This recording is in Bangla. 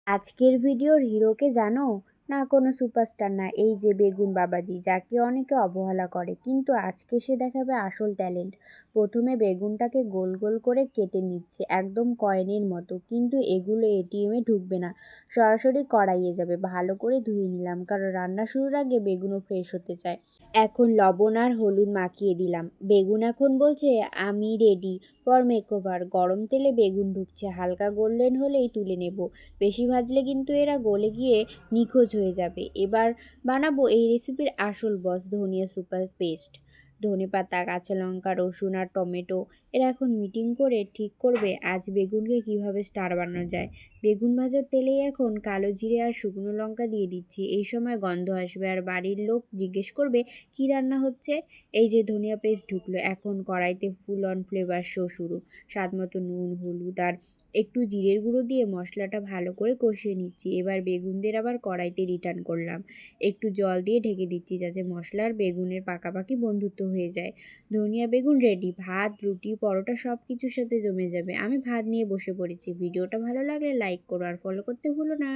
আজকের ভিডিওর হিরোকে জানো? না, কোনো সুপারস্টার না, এই যে বেগুন বাবাজি, যাকে অনেকে অবহেলা করে, কিন্তু আজকে সে দেখাবে আসল ট্যালেন্ট। প্রথমে বেগুনটাকে গোল গোল করে কেটে নিচ্ছে, একদম কয়েনের মতো, কিন্তু এগুলো এটিএমে ঢুকবে না, সরাসরি কড়াইয়ে যাবে। ভালো করে ধুয়ে নিলাম, কারণ রান্না শুরুর আগে বেগুনও ফ্রেশ হতে চায়। এখন লবণ আর হলুদ মাখিয়ে দিলাম। বেগুন এখন বলছে, আমি রেডি ফর মেকওভার। গরম তেলে বেগুন ঢুকছে, হালকা গোল্ডেন হলেই তুলে নেব। বেশি ভাজলে কিন্তু এরা গলে গিয়ে নিখোঁজ হয়ে যাবে। এবার বানাবো এই রেসিপির আসল বস, ধনিয়া সুপার পেস্ট। ধনেপাতা, কাঁচা লঙ্কা, রসুন আর টমেটো। এরা এখন মিটিং করে ঠিক করবে আজ বেগুনকে কিভাবে স্টার বানানো যায়। বেগুন ভাজার তেলেই এখন কালো জিরে আর শুকনো লঙ্কা দিয়ে দিচ্ছি। এই সময় গন্ধ আসবে আর বাড়ির লোক জিজ্ঞেস করবে কি রান্না হচ্ছে। এই যে ধনিয়া পেস্ট ঢুকলো, এখন কড়াইতে ফুল অন ফ্লেভার শো শুরু। স্বাদ মতো নুন, হলুদ আর একটু জিরের গুঁড়ো দিয়ে মশলাটা ভালো করে কষিয়ে নিচ্ছি। এবার বেগুনদের আবার কড়াইতে রিটার্ন করলাম। একটু জল দিয়ে ঢেকে দিচ্ছি, যাতে মশলা আর বেগুনের পাকাপাকি বন্ধুত্ব হয়ে যায়। ধনিয়া বেগুন রেডি। ভাত, রুটি, পরোটা সব কিছুর সাথে জমে যাবে। আমি ভাত নিয়ে বসে পড়েছি। ভিডিওটা ভালো লাগলে লাইক করো আর ফলো করতে ভুলো না।